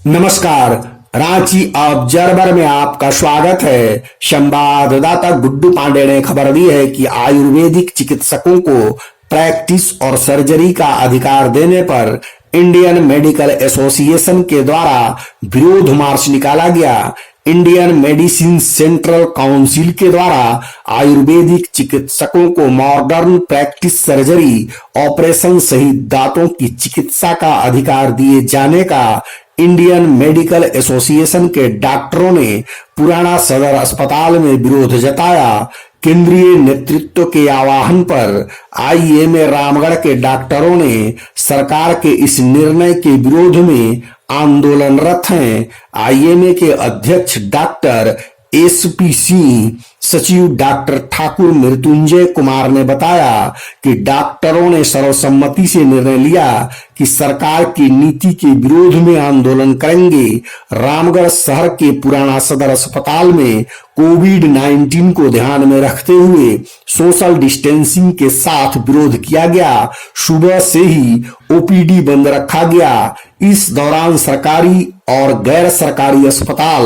नमस्कार। रांची ऑब्जर्वर में आपका स्वागत है। संवाददाता गुड्डू पांडे ने खबर दी है कि आयुर्वेदिक चिकित्सकों को प्रैक्टिस और सर्जरी का अधिकार देने पर इंडियन मेडिकल एसोसिएशन के द्वारा विरोध मार्च निकाला गया। इंडियन मेडिसिन सेंट्रल काउंसिल के द्वारा आयुर्वेदिक चिकित्सकों को मॉडर्न प्रैक्टिस सर्जरी, ऑपरेशन सहित दांतों की चिकित्सा का अधिकार दिए जाने का इंडियन मेडिकल एसोसिएशन के डॉक्टरों ने पुराना सदर अस्पताल में विरोध जताया। केंद्रीय नेतृत्व के आह्वान पर आईएमए रामगढ़ के डॉक्टरों ने सरकार के इस निर्णय के विरोध में आंदोलनरत हैं। आईएमए के अध्यक्ष डॉक्टर एसपी सिंह, सचिव डॉक्टर ठाकुर मृत्युंजय कुमार ने बताया कि डॉक्टरों ने सर्वसम्मति से निर्णय लिया कि सरकार की नीति के विरोध में आंदोलन करेंगे। रामगढ़ शहर के पुराना सदर अस्पताल में कोविड-19 को ध्यान में रखते हुए सोशल डिस्टेंसिंग के साथ विरोध किया गया। सुबह से ही ओपीडी बंद रखा गया। इस दौरान सरकारी और गैर सरकारी अस्पताल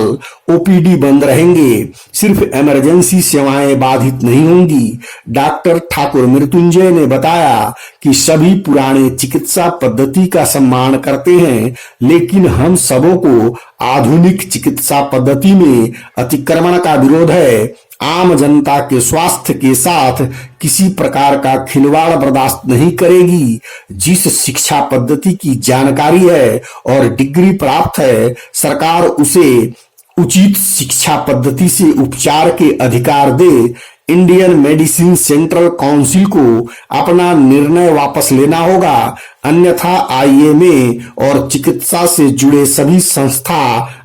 ओपीडी बंद रहेंगे। सिर्फ इमरजेंसी सेवाएं बाधित नहीं होंगी। डॉक्टर ठाकुर मृत्युंजय ने बताया कि सभी पुराने चिकित्सा पद्धति का सम्मान करते हैं, लेकिन हम सबों को आधुनिक चिकित्सा पद्धति में अतिक्रमण का विरोध है। आम जनता के स्वास्थ्य के साथ किसी प्रकार का खिलवाड़ बर्दाश्त नहीं करेगी। जिस शिक्षा पद्धति की जानकारी है और डिग्री प्राप्त है, सरकार उसे उचित शिक्षा पद्धति से उपचार के अधिकार दे। इंडियन मेडिसिन सेंट्रल काउंसिल को अपना निर्णय वापस लेना होगा, अन्यथा आईएमए और चिकित्सा से जुड़े सभी संस्था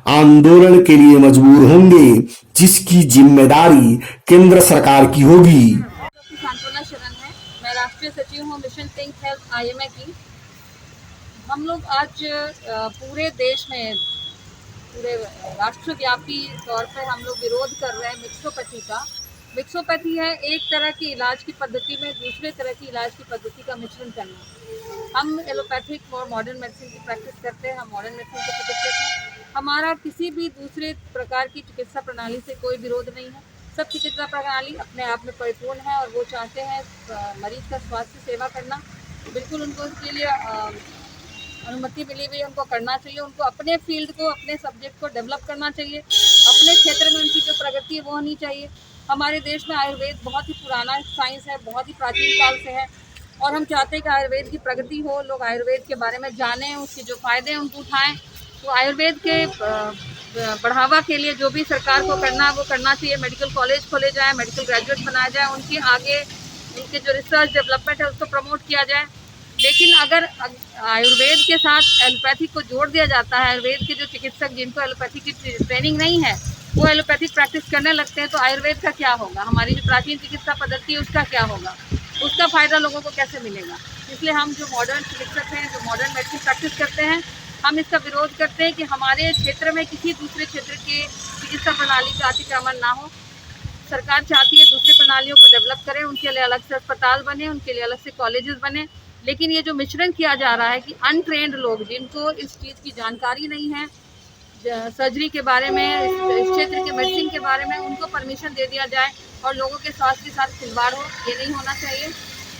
आंदोलन के लिए मजबूर होंगे, जिसकी जिम्मेदारी केंद्र सरकार की होगी। सांत्वना शरण है, मैं राष्ट्रीय सचिव हूँ मिशन थिंक हेल्थ आईएमए की। हम लोग आज पूरे देश में, पूरे राष्ट्रव्यापी तौर पर हम लोग विरोध कर रहे हैं मिक्सोपैथी का। मिक्सोपैथी है एक तरह की इलाज की पद्धति में दूसरे तरह की इलाज की पद्धति का मिश्रण करना। हम एलोपैथिक और मॉडर्न मेडिसिन की प्रैक्टिस करते हैं, हम मॉडर्न मेडिसिन के चिकित्सक हैं। हमारा किसी भी दूसरे प्रकार की चिकित्सा प्रणाली से कोई विरोध नहीं है। सब चिकित्सा प्रणाली अपने आप में परिपूर्ण है और वो चाहते हैं मरीज का स्वास्थ्य सेवा करना। बिल्कुल उनको इसके लिए अनुमति मिली हुई है, उनको करना चाहिए। उनको अपने फील्ड को, अपने सब्जेक्ट को डेवलप करना चाहिए। अपने क्षेत्र में उनकी जो प्रगति है वो होनी चाहिए। हमारे देश में आयुर्वेद बहुत ही पुराना साइंस है, बहुत ही प्राचीन काल से है और हम चाहते हैं कि आयुर्वेद की प्रगति हो, लोग आयुर्वेद के बारे में जानें, उसके जो फायदे हैं उनको उठाएं। तो आयुर्वेद के बढ़ावा के लिए जो भी सरकार को करना है वो करना चाहिए। मेडिकल कॉलेज खोले जाए, मेडिकल ग्रेजुएट बनाया जाए, उनके आगे उनके जो रिसर्च डेवलपमेंट है उसको प्रमोट किया जाए। लेकिन अगर आयुर्वेद के साथ एलोपैथी को जोड़ दिया जाता है, आयुर्वेद के जो चिकित्सक जिनको एलोपैथी की ट्रेनिंग नहीं है वो एलोपैथिक प्रैक्टिस करने लगते हैं, तो आयुर्वेद का क्या होगा? हमारी जो प्राचीन चिकित्सा पद्धति है उसका क्या होगा? उसका फायदा लोगों को कैसे मिलेगा? इसलिए हम जो मॉडर्न चिकित्सक हैं, जो मॉडर्न मेडिसिन प्रैक्टिस करते हैं, हम इसका विरोध करते हैं कि हमारे क्षेत्र में किसी दूसरे क्षेत्र की चिकित्सा प्रणाली का अतिक्रमण ना हो। सरकार चाहती है दूसरी प्रणालियों को डेवलप करें, उनके लिए अलग से अस्पताल बने, उनके लिए अलग से कॉलेजेस बने। लेकिन ये जो मिश्रण किया जा रहा है कि अनट्रेंड लोग, जिनको इस चीज़ की जानकारी नहीं है, सर्जरी के बारे में, इस क्षेत्र के मेडिसिन के बारे में, उनको परमिशन दे दिया जाए और लोगों के स्वास्थ्य के साथ खिलवाड़ हो, ये नहीं होना चाहिए।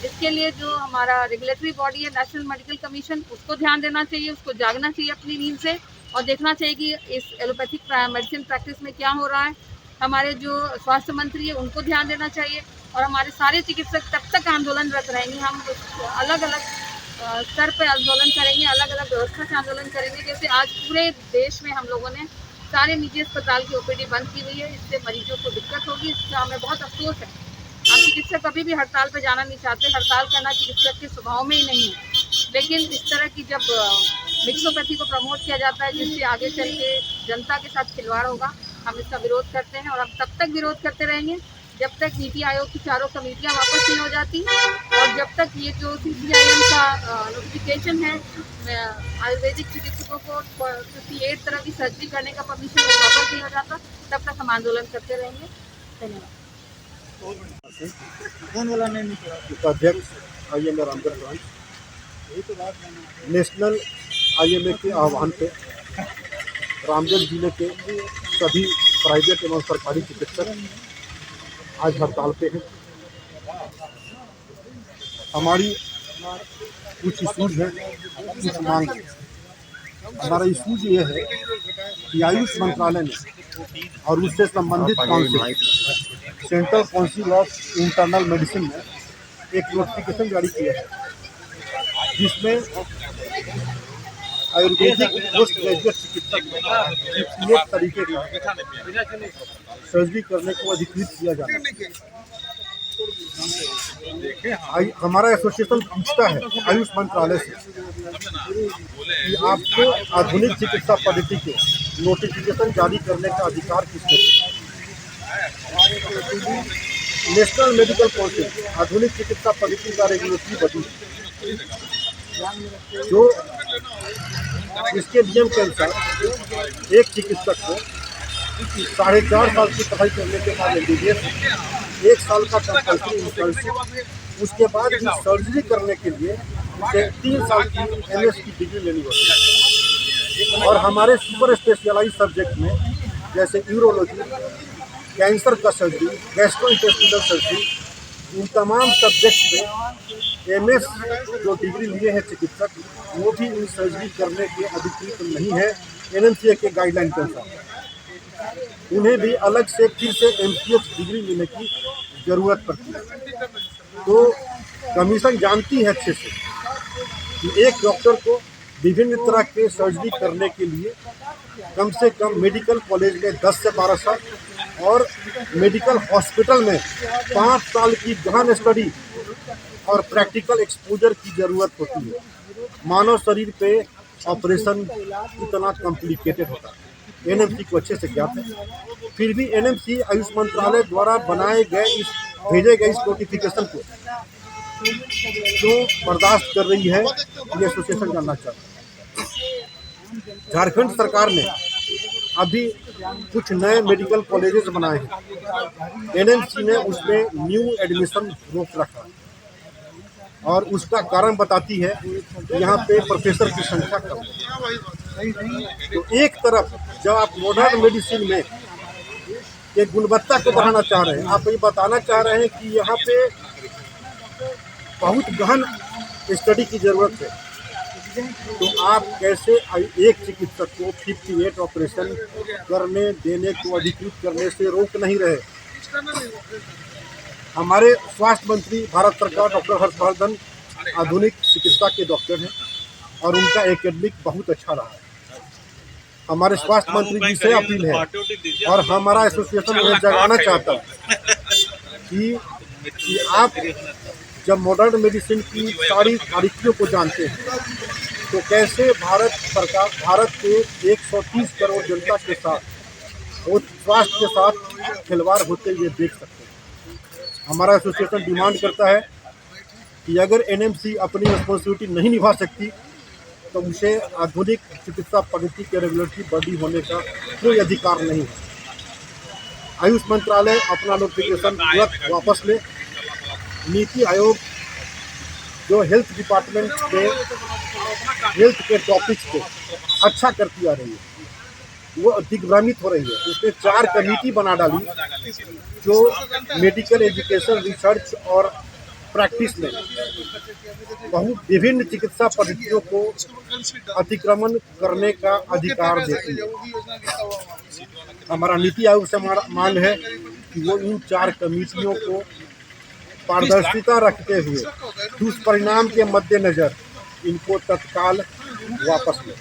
इसके लिए जो हमारा रेगुलेटरी बॉडी है नेशनल मेडिकल कमीशन, उसको ध्यान देना चाहिए, उसको जागना चाहिए अपनी नींद से और देखना चाहिए कि इस एलोपैथिक मेडिसिन प्रैक्टिस में क्या हो रहा है। हमारे जो स्वास्थ्य मंत्री है उनको ध्यान देना चाहिए और हमारे सारे चिकित्सक तब तक आंदोलनरत रहेंगे। हम अलग अलग स्तर पर आंदोलन करेंगे, अलग अलग व्यवस्था से आंदोलन करेंगे। जैसे आज पूरे देश में हम लोगों ने सारे निजी अस्पताल की ओपीडी बंद की हुई है, इससे मरीजों को दिक्कत होगी, इसका हमें बहुत अफसोस है। हम चिकित्सक कभी भी हड़ताल पर जाना नहीं चाहते, हड़ताल करना चिकित्सक के स्वभाव में ही नहीं है। लेकिन इस तरह की जब मिक्सोपैथी को प्रमोट किया जाता है जिससे आगे चल के जनता के साथ खिलवाड़ होगा, हम इसका विरोध करते हैं और हम तब तक विरोध करते रहेंगे जब तक नीति आयोग की चारों कमेटियां वापस नहीं हो जाती और जब तक ये जो CCIM का नोटिफिकेशन है आयुर्वेदिक चिकित्सकों को 58 तरह की सर्जरी करने का परमिशन वापस नहीं हो जाता, तब तक हम आंदोलन करते रहेंगे। धन्यवाद। कौन वाला नहीं अध्यक्ष IMA Ramgarh branch national IMA के आह्वान पे रामगढ़ जिले के सभी प्राइवेट एवं सरकारी चिकित्सक आज हड़ताल पे हैं। हमारी कुछ इशूज हैं, कुछ मांग है। हमारा इशूज ये है कि आयुष मंत्रालय ने और उससे संबंधित council central council of internal medicine ने एक नोटिफिकेशन जारी किया है, जिसमें आयुर्वेदिक पोस्ट ग्रेजुएट चिकित्सक एक तरीके की सर्जरी करने को अधिकृत किया जाना है। हमारा एसोसिएशन पूछता है आयुष मंत्रालय से कि आपको आधुनिक चिकित्सा पद्धति के नोटिफिकेशन जारी करने का अधिकार किसने दिया? नेशनल मेडिकल काउंसिल आधुनिक चिकित्सा पद्धति का रेगुलेटरी बॉडी जो इसके नियम के अनुसार एक चिकित्सक को 4.5 साल की पढ़ाई करने के बाद MBBS 1 साल का कंपल्सरी इंटर्नशिप, उसके बाद भी सर्जरी करने के लिए उसे 3 साल की MS की डिग्री लेनी होती है। और हमारे सुपर स्पेशलाइज सब्जेक्ट में जैसे यूरोलॉजी, कैंसर का सर्जरी, गैस्ट्रोइंटेस्टिनल सर्जरी, इन तमाम सब्जेक्ट में MS जो डिग्री लिए हैं चिकित्सक, वो भी इन सर्जरी करने के अधिकृत नहीं है NMCA के गाइडलाइन के अनुसार। उन्हें भी अलग से फिर से MCH डिग्री लेने की ज़रूरत पड़ती है। तो कमीशन जानती है अच्छे से कि एक डॉक्टर को विभिन्न तरह के सर्जरी करने के लिए कम से कम मेडिकल कॉलेज में 10 से 12 साल और मेडिकल हॉस्पिटल में 5 साल की गहन स्टडी और प्रैक्टिकल एक्सपोजर की ज़रूरत होती है। मानव शरीर पे ऑपरेशन इतना कॉम्प्लिकेटेड होता है, NMC को अच्छे से ज्ञात है। फिर भी NMC आयुष मंत्रालय द्वारा भेजे गए इस नोटिफिकेशन को जो बर्दाश्त कर रही है, ये एसोसिएशन जानना चाहता है। झारखंड सरकार ने अभी कुछ नए मेडिकल कॉलेजेस बनाए हैं। NMC ने उसमें न्यू एडमिशन रोक रखा और उसका कारण बताती है कि यहाँ पे प्रोफेसर की संख्या कम है। तो एक तरफ जब आप मॉडर्न मेडिसिन में एक गुणवत्ता को बढ़ाना चाह रहे हैं, आप ये बताना चाह रहे हैं कि यहाँ पे बहुत गहन स्टडी की ज़रूरत है, तो आप कैसे एक चिकित्सक को 58 ऑपरेशन करने देने को अधिकृत करने से रोक नहीं रहे? हमारे स्वास्थ्य मंत्री भारत सरकार डॉक्टर हर्षवर्धन आधुनिक चिकित्सा के डॉक्टर हैं और उनका एकेडमिक बहुत अच्छा रहा है। हमारे स्वास्थ्य मंत्री जी से अपील है और हमारा एसोसिएशन उन्हें जगाना चाहता है कि आप जब मॉडर्न मेडिसिन की सारी बारीकियों को जानते हैं तो कैसे भारत के 130 करोड़ जनता के साथ और स्वास्थ्य के साथ खिलवाड़ होते हुए देख सकते हैं। हमारा एसोसिएशन डिमांड करता है कि अगर NMC अपनी रिस्पॉन्सिबिलिटी नहीं निभा सकती तो उसे आधुनिक चिकित्सा पद्धति के रेगुलेटरी बॉडी होने का कोई अधिकार नहीं है। आयुष मंत्रालय अपना नोटिफिकेशन तुरंत वापस ले। नीति आयोग जो हेल्थ डिपार्टमेंट के हेल्थ के टॉपिक्स पे अच्छा करती आ रही है, वो दिग्भ्रमित हो रही है। उसने 4 कमेटी बना डाली जो मेडिकल एजुकेशन, रिसर्च और प्रैक्टिस में बहुत विभिन्न चिकित्सा पद्धतियों को अतिक्रमण करने का अधिकार देती है। हमारा नीति आयोग से मांग है कि वो इन 4 कमेटियों को पारदर्शिता रखते हुए दुष्परिणाम के मद्देनजर इनको तत्काल वापस लें।